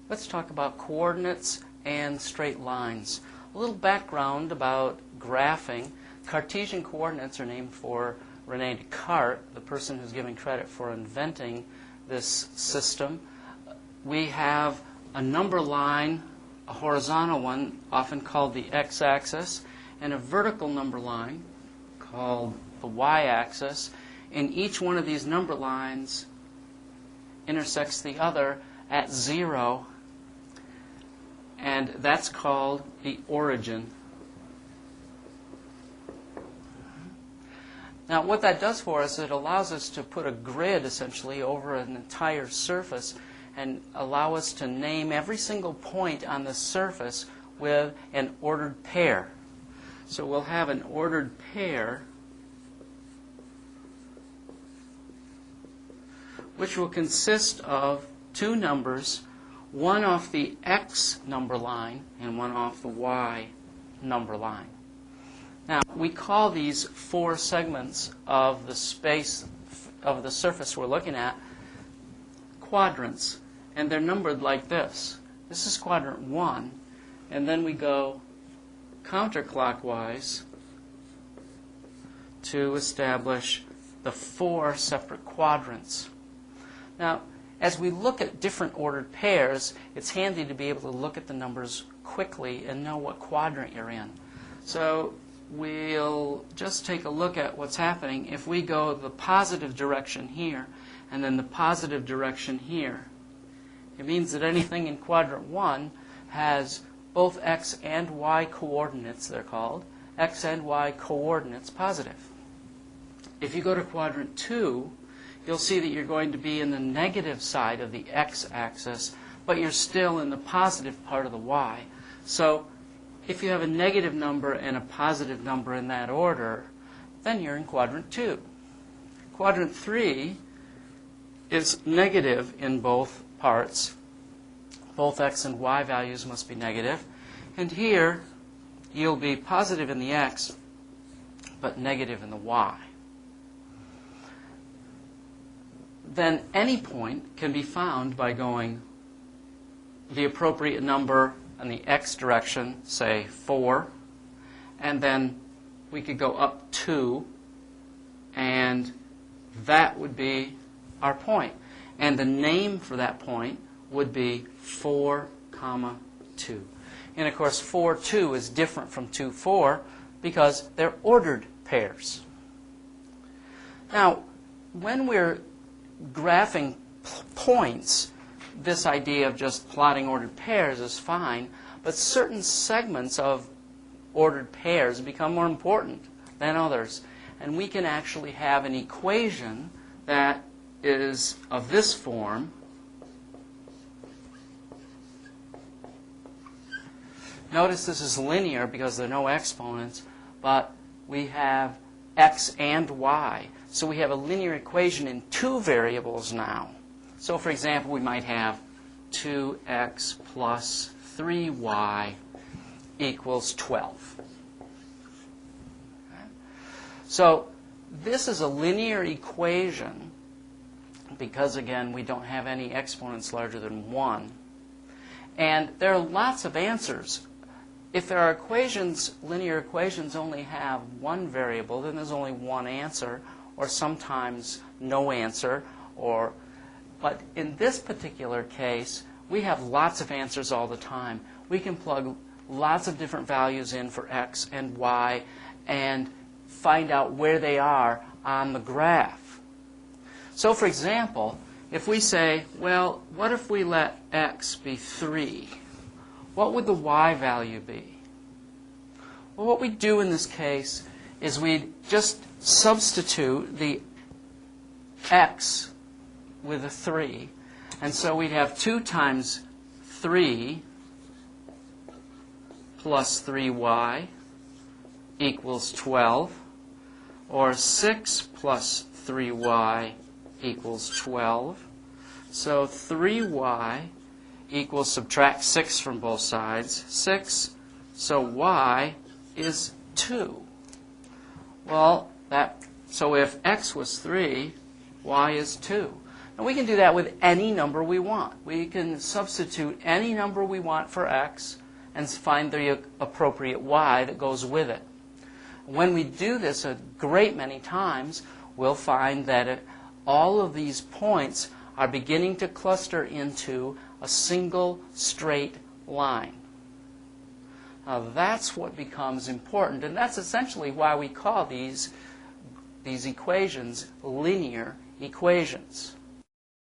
Let's talk about coordinates and straight lines. A little background about graphing. Cartesian coordinates are named for René Descartes, the person who's given credit for inventing this system. We have a number line, a horizontal one, often called the x-axis, and a vertical number line called the y-axis. And each one of these number lines intersects the other at 0, and that's called the origin. Now, what that does for us, it allows us to put a grid, essentially, over an entire surface and allow us to name every single point on the surface with an ordered pair. So we'll have an ordered pair which will consist of two numbers, one off the x number line and one off the y number line. Now, we call these four segments of the space of the surface we're looking at quadrants, and they're numbered like this. This is quadrant 1, and then we go counterclockwise to establish the four separate quadrants. Now, as we look at different ordered pairs, it's handy to be able to look at the numbers quickly and know what quadrant you're in. So we'll just take a look at what's happening. If we go the positive direction here and then the positive direction here, it means that anything in quadrant 1 has both x and y coordinates, they're called, x and y coordinates positive. If you go to quadrant 2, you'll see that you're going to be in the negative side of the x-axis, but you're still in the positive part of the y. So if you have a negative number and a positive number in that order, then you're in quadrant 2. Quadrant 3 is negative in both parts. Both x and y values must be negative. And here, you'll be positive in the x, but negative in the y. Then any point can be found by going the appropriate number in the x direction, say 4, and then we could go up 2, and that would be our point. And the name for that point would be 4, 2. And of course, 4, 2 is different from 2, 4 because they're ordered pairs. Now, when we're graphing points, this idea of just plotting ordered pairs is fine, but certain segments of ordered pairs become more important than others. And we can actually have an equation that is of this form. Notice this is linear because there are no exponents, but we have x and y. So we have a linear equation in two variables now. So for example, we might have 2x plus 3y equals 12. Okay? So this is a linear equation because, again, we don't have any exponents larger than 1. And there are lots of answers. If there are equations, linear equations only have one variable, then there's only one answer, or sometimes no answer. But in this particular case, we have lots of answers all the time. We can plug lots of different values in for x and y and find out where they are on the graph. So for example, if we say, well, what if we let x be 3? What would the y value be? Well, what we do in this case is we just substitute the x with a 3. And so we'd have 2 times 3 plus 3y equals 12, or 6 plus 3y equals 12. So 3y equals, subtract 6 from both sides, 6. So y is 2. Well, so if x was 3, y is 2. And we can do that with any number we want. We can substitute any number we want for x and find the appropriate y that goes with it. When we do this a great many times, we'll find that all of these points are beginning to cluster into a single straight line. Now that's what becomes important, and that's essentially why we call these equations linear equations.